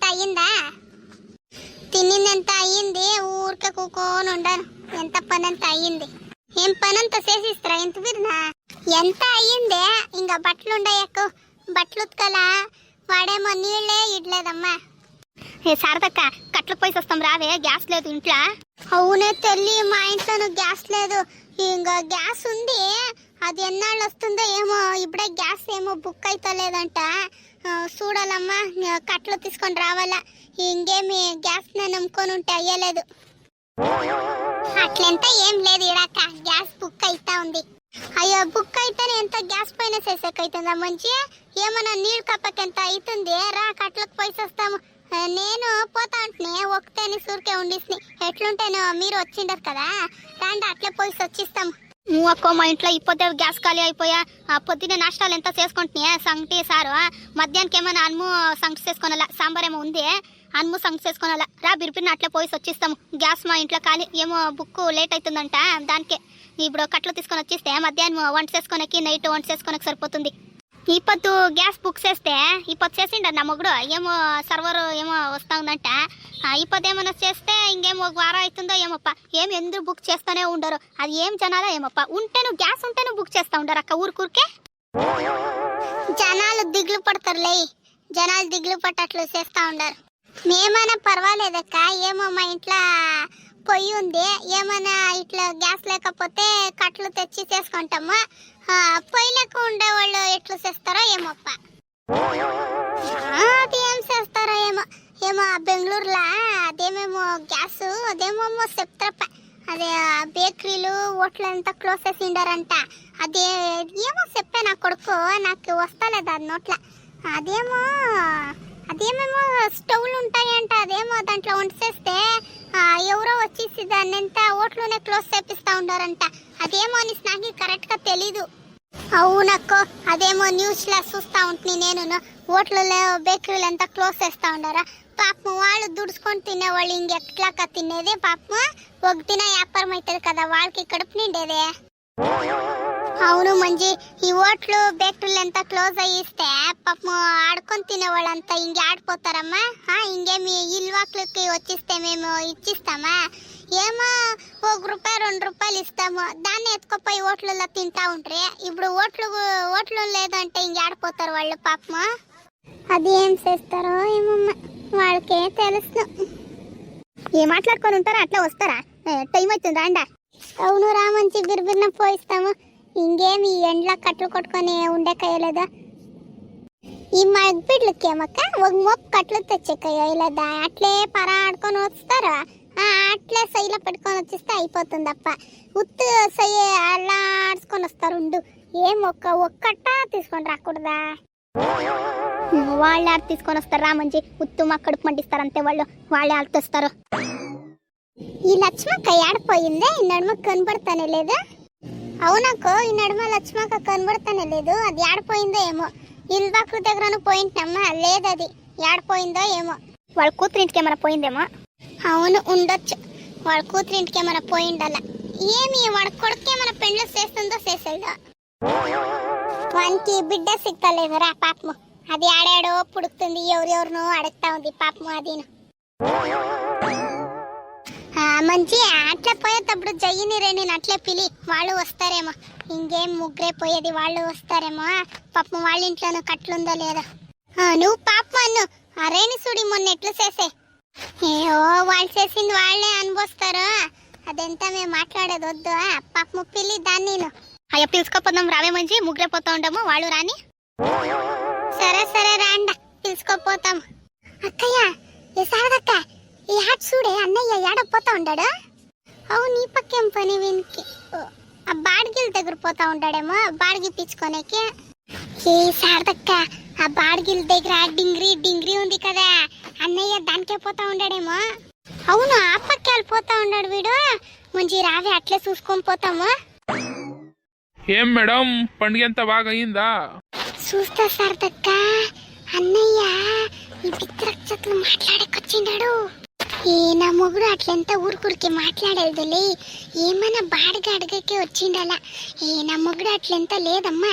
తినిందంత అయ్యిందా? తినిందంత అయ్యింది, ఊరికే కూకోని ఉండను. ఎంత పని అంత అయ్యింది. ఏం పని అంతా చేసిస్తారా? ఎంత బిర్నా ఎంత అయ్యిందే? ఇంకా బట్టలు ఉండయకు, బట్టలు ఉతకలా. వాడేమో నీళ్ళే ఇడ్లేదమ్మా. ఏ శారదక్క, కట్లకు పోయి వస్తాం రావే, గ్యాస్ లేదు ఇంట్లో. అవునే తెల్లి, మా ఇంట్లోనూ గ్యాస్ లేదు. ఇంకా గ్యాస్ ఉంది, అది ఎన్నాళ్ళు వస్తుందో ఏమో. ఇప్పుడే గ్యాస్ ఏమో బుక్ అయితే లేదంట. చూడాలమ్మా, కట్లు తీసుకొని రావాలా. ఇంకేమి గ్యాస్ నమ్ముకొని ఉంటే అయ్యలేదు. అట్లెంత ఏం లేదు ఇడాక, గ్యాస్ బుక్ అయితా ఉంది. అయ్యో, బుక్ అయితేనే ఎంత గ్యాస్ పైన చేసేకైతుందా మంచి? ఏమన్నా నీళ్ళు కప్పకెంత అవుతుంది. రా, కట్లకు పోయి వస్తాము. నేను పోతా ఉంటునే, ఒకటేని సూరికే ఉండిస్ని. ఎట్లుంటేనో మీరు వచ్చిండరు కదా, రండి అట్లే పోయి వచ్చిస్తాము. అక్కో, మా ఇంట్లో ఇప్పుడే గ్యాస్ ఖాళీ అయిపోయా. పొద్దున్నే నాష్టాలు ఎంత చేసుకుంటున్నా, సంగటి సారు. మధ్యాహ్నానికి ఏమైనా అన్ము సంగటి చేసుకోనాలా, సాంబార్ ఏమో ఉంది, అన్ము సంగటి చేసుకోనాలా. రా బిరిపిన అట్లే పోయి వచ్చిస్తాము. గ్యాస్ మా ఇంట్లో ఖాళీ, ఏమో బుక్ లేట్ అవుతుందంట. దానికే ఇప్పుడు కట్లు తీసుకొని వచ్చేస్తే మధ్యాహ్నం వంట చేసుకోనకి, నైట్ వంట చేసుకోనకి సరిపోతుంది. ఇప్పొద్దు గ్యాస్ బుక్ చేస్తే, ఇప్పొద్దు చేసిండ నా మొగుడు, ఏమో సర్వర్ ఏమో వస్తా ఉందంట. ఇప్పొద్దు ఏమైనా చేస్తే ఇంకేమో ఒక వారం అవుతుందో ఏమప్ప. ఏమి ఎందుకు బుక్ చేస్తూనే ఉండరు, అది ఏం జనాలా ఏమప్ప. ఉంటేను గ్యాస్ ఉంటేను బుక్ చేస్తా ఉండరు అక్క ఊరికూరికే. జనాలు దిగులు పడతారులే, జనాలు దిగులు పట్టట్లు చేస్తా ఉండరు. మేమైనా పర్వాలేదక్క, ఏమో మా ఇంట్లో పొయ్యి ఉంది. ఏమైనా ఇట్లా గ్యాస్ లేకపోతే కట్లు తెచ్చి చేసుకుంటాము. పొయ్యి లెక్క ఉండేవాళ్ళు ఎట్లు చేస్తారో ఏమోప్ప. అది ఏం చేస్తారో ఏమో. ఏమో బెంగళూరులో అదేమేమో గ్యాస్ అదేమో చెప్తారప్ప. అదే బేకరీలు హోటల్ అంతా క్లోజ్ చేసిండారంట. అదే ఏమో చెప్పే నా కొడుకు, నాకు వస్తలేదు అది నోట్ల. అదేమేమో స్టవ్లు ఉంటాయంట. అదేమో దాంట్లో వంట చేస్తే ఎవరో వచ్చేసి దాన్ని ఎంత హోటల్లోనే క్లోజ్ చేపిస్తా ఉండారంట. అదేమో అని నాకు కరెక్ట్గా తెలీదు. అవునక్కో, అదేమో న్యూస్లో చూస్తా ఉంటుంది నేను. హోటల్లో బేకరీలు అంతా క్లోజ్ చేస్తా ఉండారా. పాపం వాళ్ళు దుడుచుకొని తినేవాళ్ళు ఇంకెట్లాక తినేది. పాపం ఒక దిన వ్యాపారం అవుతుంది కదా, వాళ్ళకి కడుపు నిండేదే. అవును మంజి, ఈ హోటలు బేకరీలు ఎంత క్లోజ్ అయ్యిస్తే పాపం ఆడుకొని తినేవాళ్ళంతా ఇంకే ఆడిపోతారమ్మా. ఇంకేమి ఇల్వాకులకి వచ్చిస్తే మేము ఇచ్చిస్తామా? ఏమో ₹1 ₹2 ఇస్తాము, దాన్ని ఎత్తుకుపోయి హోటల్లో తింటా ఉంటారు. ఇప్పుడు హోటలు లేదంటే ఇంకే ఆడిపోతారు వాళ్ళు పాపము. అది ఏం చేస్తారో ఏమమ్మా, వాళ్ళకే తెలుసు. ఏం మాట్లాడుకొని ఉంటారా? అట్లా వస్తారా? టైం అవుతుంది రాండా. అవును రా, మంచి బిర్బిర్న పోయిస్తాము. ఇంకేమి ఎండ్లా కట్లు కొట్టుకొని ఉండేకయ్యలేదా? ఈ మగ్బిడ్లకేమక్క ఒక మొక్క కట్లు తెచ్చేకయ్యలేదా? అట్లే పరాడుకొని వస్తారా? అట్లే సైలో పెట్టుకొని వచ్చేస్తే అయిపోతుందప్ప. ఉత్తు సై అలా ఆడుచుకొని వస్తారు. ఉండు, ఏం ఒక్కట తీసుకొని రాకూడదా? వాళ్ళే ఆడ తీసుకొని వస్తారు రా మంచి. ఉత్తు మా కడుపు మండిస్తారు అంతే వాళ్ళు, వాళ్ళే ఆడుతొస్తారు. ఈ లక్ష్మక్క ఏడపోయిందే? ఈ నడుమ కనబడతానే లేదు. అవునక్కో, ఈ నడుమ లక్ష్మక్క కనబడతానే లేదు. అది ఏడపోయిందో ఏమో. ఇల్వాకుల దగ్గర పోయింటమ్మా, లేదు అది ఏడపోయిందో ఏమో. వాళ్ళ కూతురింటికి ఏమైనా పోయిందేమో. అవును ఉండొచ్చు, వాళ్ళ కూతురింటికి ఏమైనా పోయిండాల. ఏమి వాడి కొడుకు ఏమైనా పెండ్లు చేస్తుందో చేసేదో. వానికి బిడ్డ సిక్కలేదురా పాపము. అది ఆడాడో పుడుకుతుంది, ఎవరెవరినో అడుగుతా ఉంది పాపము. అదిను మంచి అట్లా పోయేటప్పుడు జయ్యిని రేణిని అట్లే పిలి, వాళ్ళు వస్తారేమో. ఇంకేం ముగ్గురే పోయేది, వాళ్ళు వస్తారేమో. పాపం వాళ్ళ ఇంట్లోనూ కట్లుందో లేదో. నువ్వు పాపం అన్ను, ఆ రేణి సుడి మొన్న ఎట్లు చేసే. ఏయో, వాళ్ళు చేసింది వాళ్ళే అనుభవిస్తారు. అదంతా మేము మాట్లాడేది వద్దు. పాపము పిల్లి దాన్ని. అయ్యో పిలుచుకోపోదాం రావే మంచి, ముగ్గురే పోతా ఉండము, వాళ్ళు రాని. సరే సరే రాండా, పిలుచుకోపోతాము. అక్కయ్య, ఏ సారదక్క, ఈ హాట్ చూడే అన్నయ్య ఏడపోతా ఉండాడు. అవును, ఈ పక్కేం పని వీనికి? ఆ బాడిగిల దగ్గర పోతా ఉంటాడేమో, బాడిగి పిచ్చుకోనేకి. ఏ సారదక్క, ఆ బాడిగిల దగ్గర డింగ్రీ ఉంది కదా, అన్నయ్య దానికే పోతా ఉండాడేమో. అవును, ఆ పక్కే పోతా ఉన్నాడు వీడు. మంచి రావే, అట్లే చూసుకొని పోతాము. ఏం మేడం, పండుగ ఎంత బాగా అయిందా? చూస్తా సారదక్క, అన్నయ్య ఈ పిత్రక్షతలు మాట్లాడకొచ్చినాడు. ఏ నా మొగుడు అట్లంతా ఊరుకురికి మాట్లాడేదిలే, ఏమన్నా బాడిగా అడగకే వచ్చిండాలా. ఏ నా మొగుడు అట్లంతా లేదమ్మా.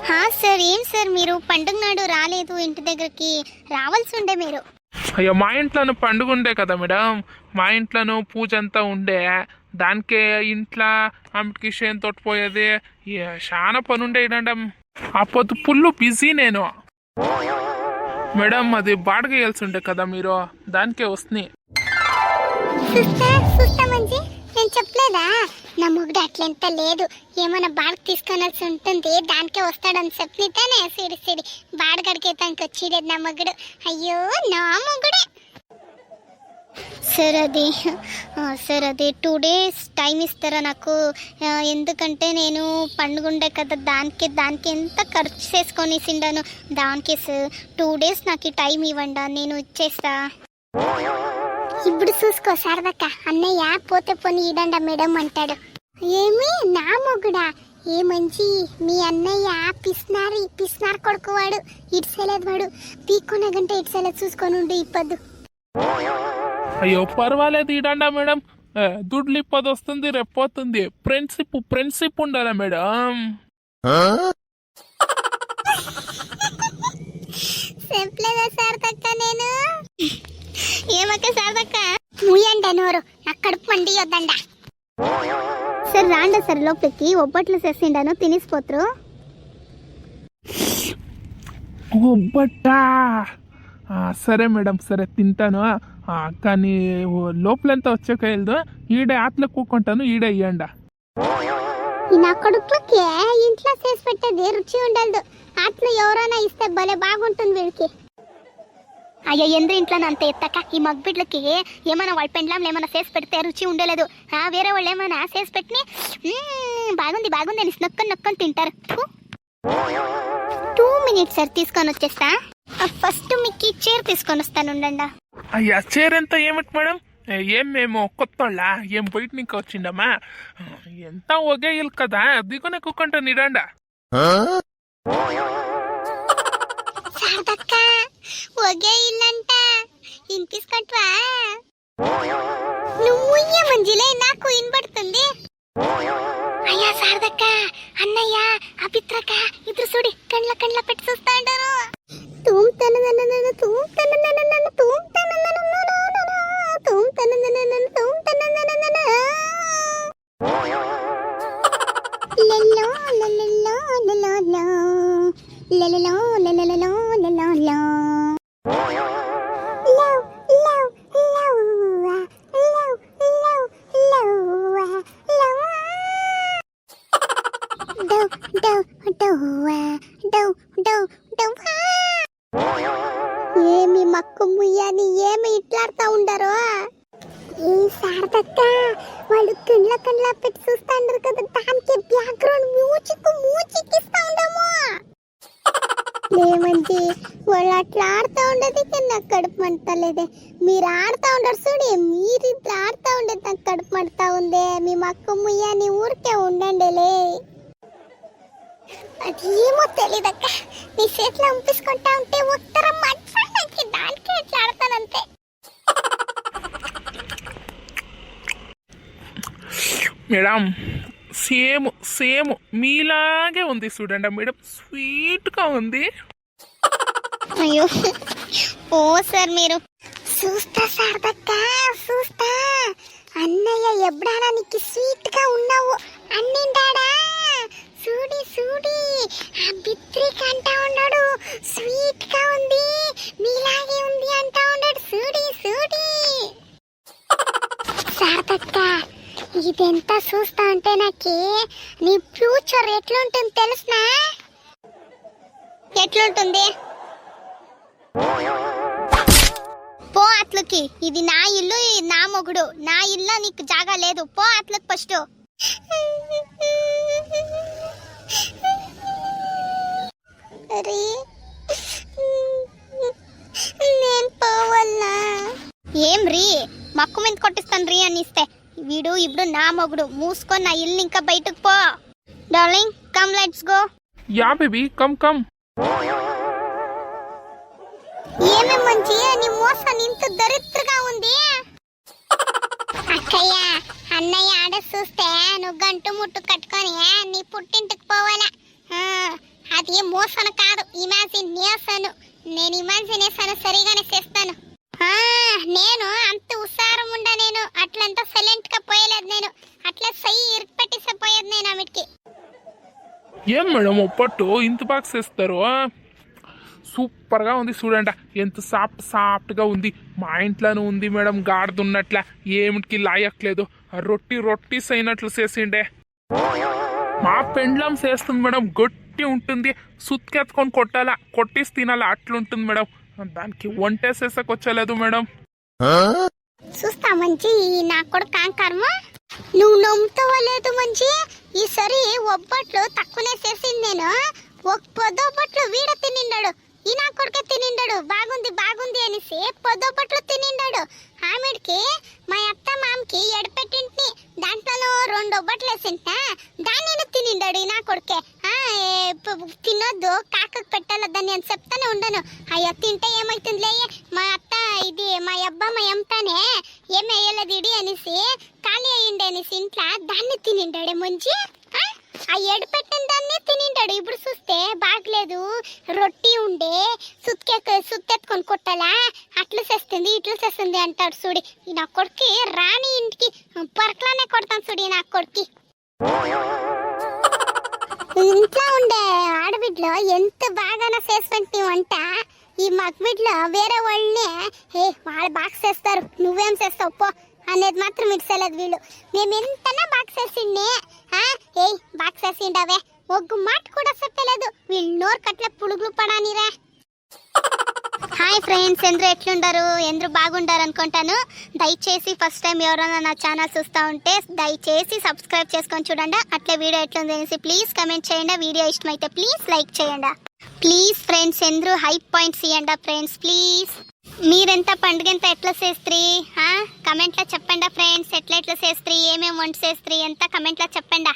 సార్ ఏం సార్ మీరు పండుగ నాడు రాలేదు ఇంటి దగ్గరికి, రావాల్సి ఉండే మీరు. అయ్యో మా ఇంట్లోనూ పండుగ ఉండే కదా మేడం, మా ఇంట్లోనూ పూజ అంతా ఉండే, దానికే ఇంట్లో ఆమెకి చేను తోటిపోయేది చాలా పని ఉండే మేడం. ఆ పొద్దు ఫుల్ బిజీ నేను మేడం, అది బాడగ వేయాల్సి ఉండే కదా మీరు, దానికే వస్తున్నాయి. చూస్తా మంచి, నేను చెప్పలేదా నా మొగుడు అట్లెంత లేదు, ఏమైనా బాడగ తీసుకొనాల్సి ఉంటుంది, దానికే వస్తాడని చెప్పితేనే సిడి బాడగడికి తనకి వచ్చేది నా మొగుడు. అయ్యో నా మొగుడే. సార్ అది 2 days టైం ఇస్తారా నాకు? ఎందుకంటే నేను పండుగ ఉండే కదా, దానికి ఎంత ఖర్చు చేసుకొని సిండాను, దానికి సార్ 2 days నాకు టైం ఇవ్వండి, నేను ఇచ్చేస్తా. ఇప్పుడు చూసుకో శారదక్క, అన్నయ్య పోతే పోని ఇడండా మేడం అంటాడు. ఏమి నా మొగుడా? ఏ మంచి మీ అన్నయ్య పిస్నార్ కొడుకువాడు, ఇడ్సలేదు వాడు, పీక్కున్న గంట ఇడ్సలేదు, చూసుకొని ఉండు ఇప్పద్దు. అయ్యో పర్వాలేదు ఇడండా మేడం, దుడ్లు ఇప్పది వస్తుంది రేపు పోతుంది, ఫ్రెండ్షిప్ ఉండాలా మేడం. చెప్పలేదా శారదక్క నేను? ఏమక్క శారదక్క ముయ్యండి నోరు, నా కడుపు మండి వద్దండా. సార్ రాండి సార్ లోపలికి, ఒబ్బట్లు చేసిండాను తినేసిపోతారు. ఒబ్బట్టా సరే మేడం, సరే తింటాను, కానీ లోపలంతా వచ్చాక వెళ్దు, ఈడే ఆటలు కూకుంటాను, ఈడే ఇయ్యండా. నా కొడుకులకి ఇంట్లో చేసి పెట్టేది రుచి ఉండదు, ఆటలు ఎవరైనా ఇస్తే భలే బాగుంటుంది వీడికి. అయ్యో ఎందు ఇంట్లో అంత ఎత్తక, ఈ మగ్బిడ్లకి ఏమైనా వాళ్ళ పెండ్లాంలు ఏమైనా చేసి పెడితే రుచి ఉండలేదు, వేరే వాళ్ళు ఏమైనా చేసి పెట్టి బాగుంది అని నొక్కొని తింటారు. 2 minutes సార్, తీసుకొని వచ్చేస్తా. ఫస్ట్ మీకు చైర్ తీసుకొని వస్తాను ఉండండి. అయ్యా చైర్ ఎంత ఏమిటి మేడం, ఏం మేము కొత్తోళ్ళ, ఏం బయట నీకు వచ్చిండమ్మా, ఎంత ఒకే ఇల్లు కదా, దిగునే కూకుంటాను ఇడండా. శారదక్క ఒకే ఇల్లంట, ఇంటిస్కట్వా నువ్వు మంజిలే, నాకు వినబడుతుంది. అయ్యా శారదక్క, అన్నయ్య, అభిత్రక ఇద్దరు చూడి కండ్ల పెట్టి చూస్తా అంటారు. ఏమి మక్కు ముయ్యని ఏమి ఇట్లాడుతా ఉండరు? ఈ శారదక్క వాళ్ళు కండ్ల పెట్టి చూస్తా ఉండరు కదా, దానికి బ్యాక్గ్రౌండ్ మ్యూజిక్ ఇస్తా ఉండము. ఏమంచి వాళ్ళు అట్లా ఆడుతూ ఉండేది నాకు కడుపు మంటలేదే, మీరు ఆడుతూ ఉండరు చూడి, మీరు ఇట్లా ఆడుతూ ఉండేది నాకు కడుపు మంటతా ఉందే. మీ మక్కు ముయ్యని ఊరికే ఉండండిలే. అదేమో తెలీదక్క, నీ చేతిలో ఉంపించుకుంటా ఉంటే ఉత్తరం మంచి దానికి ఎట్లా ఆడతానంతే. మేడం సేమ్ మీలాగే ఉంది చూడండి మేడం, స్వీట్గా ఉంది. అయ్యో ఓ సార్ మీరు చూస్తా శారదక్క, చూస్తా. అన్నయ్య ఎప్పుడానా నీకు స్వీట్ గా ఉన్నావు అన్నింటాడా? చూడి ఆ బిత్రిక్ అంటా ఉన్నాడు, స్వీట్ గా ఉంది, మీలాగే ఉంది అంటా ఉన్నాడు. చూడి శారదక్క, ఇదంతా చూస్తా అంటే నాకు నీ ఫ్యూచర్ ఎట్లుంటుంది తెలుసునా? ఎట్లుంటుంది? పో అట్లకి, ఇది నా ఇల్లు, నా మొగుడు, నా ఇల్లు, నీకు జాగా లేదు, పో అట్లకి ఫస్ట్. నేను పోవల్లా. ఏం రీ మక్కు మీద కొట్టిస్తాను రీ అని ఇస్తే, వీడు ఇప్పుడు నా మొగుడు, మూసుకొని నా ఇల్లు ఇంకా బయటకు పో. Darling come let's go. Yeah baby come. ఏమే మంచి నీ మోసం ఇంత దరిద్రగా ఉంది. అక్కయ్య అన్నయ్య ఆడ చూస్తే నువ్వు గంటు ముట్టు కట్టుకొని నీ పుట్టింటికి పోవాలా. అది మోసన కాదు, ఇమాజినేషన్. నేను ఇమాజినేషన్ సరిగానే చేస్తాను. నేను అంత ఉసారం ఉండ, నేను అట్లంత సైలెంట్ గా పోయలేదు, నేను అట్లా సై ఇరుపెట్టేసే పోయేది నేను ఆమెకి. ఏం మేడం ఒప్పట్టు ఇంత బాగా చేస్తారు? సూపర్గా ఉంది చూడండి, ఎంత సాఫ్ట్గా ఉంది. మా ఇంట్లోనూ ఉంది మేడం, గాడుతున్నట్ల ఏమిటికి లాయట్లేదు. రొట్టి అయినట్లు చేసిండే. మా పెండ్లం చేస్తుంది మేడం, గట్టి ఉంటుంది. సుత్కెత్తుకొని కొట్టాలా, కొట్టేసి తినాలా, అట్లుంటుంది మేడం. దానికి వంట చేసకొచ్చలేదు మేడం. చూస్తా మంచి నా కూడా కాంకర్మ. నువ్వు నమ్ముతావో లేదు మంచి, ఈసారి ఒబ్బట్లు తక్కువనే చేసింది నేను. ఒక పొద్దొబ్బట్లు వీడ తినిండాడు, ఈ నా కొడుకే తినిండాడు. బాగుంది అనేసి పొద్దొబ్బట్లు తినిండాడు. ఆమెడికి మా అత్త మామకి ఎడపెట్టింటిని, దాంట్లో 2 ఒబ్బట్లు వేసింటా, దాన్ని తినిండాడు ఈ నా కొడుకే. తినొద్దు, కాకకు పెట్టాల దాన్ని అని చెప్తానే ఉండను. అయ్యో తింటే ఏమైతుందిలే, మా అత్త ఇది మా అబ్బా మా అమ్మతానే ఏం వేయలేదు ఇడి అనేసి ఖాళీ అయ్యిండే అనేసి ఇంట్లో దాన్ని తినిండాడే ముంచి. ఆ ఎడపెట్టిన దాన్ని తినిండాడు. ఇప్పుడు చూస్తే బాగలేదు, రొట్టి ఉండే సుత్తెత్తుకొని కొట్టాలా, అట్లా చేస్తుంది ఇట్లా చేస్తుంది అంటాడు చూడి. ఈ నా కొడుకు రాని ఇంటికి పరకలానే కొడతాను చూడి నా కొడుకు. ఇంట్లో ఉండే ఆడబిడ్డలో ఎంత బాగానే చేసి వంట, ఈ మగబిడ్డలో వేరే వాళ్ళని వాళ్ళు బాగా చేస్తారు, నువ్వేం చేస్తావు పో అనేది మాత్రం ఇడ్సలేదు వీళ్ళు. మేము ఎంతనా బాగా చేసిండే, బాగా చేసిండవే ఒగ్గు మాట కూడా చెప్పలేదు. వీళ్ళు నోరు కట్ల పులుగులు పడానిరా. Hi friends, ఎందరూ ఎట్లుండారు? ఎందరూ బాగుండారు అనుకుంటాను. దయచేసి ఫస్ట్ టైం ఎవరైనా నా ఛానల్ చూస్తూ ఉంటే దయచేసి సబ్స్క్రైబ్ చేసుకొని చూడండి. అట్లే వీడియో ఎట్లుంది అనేసి ప్లీజ్ కమెంట్ చేయండి. వీడియో ఇష్టమైతే ప్లీజ్ లైక్ చేయండి. ప్లీజ్ ఫ్రెండ్స్, ఎందరూ హై పాయింట్స్ ఇవ్వండి ఫ్రెండ్స్ ప్లీజ్. మీరెంత పండుగ ఎంత ఎట్లా చేస్త్రీ కమెంట్లో చెప్పండి ఫ్రెండ్స్. ఎట్లా చేస్త్రీ, ఏమేమి వంట చేస్త్రీ ఎంత కమెంట్లో చెప్పండి.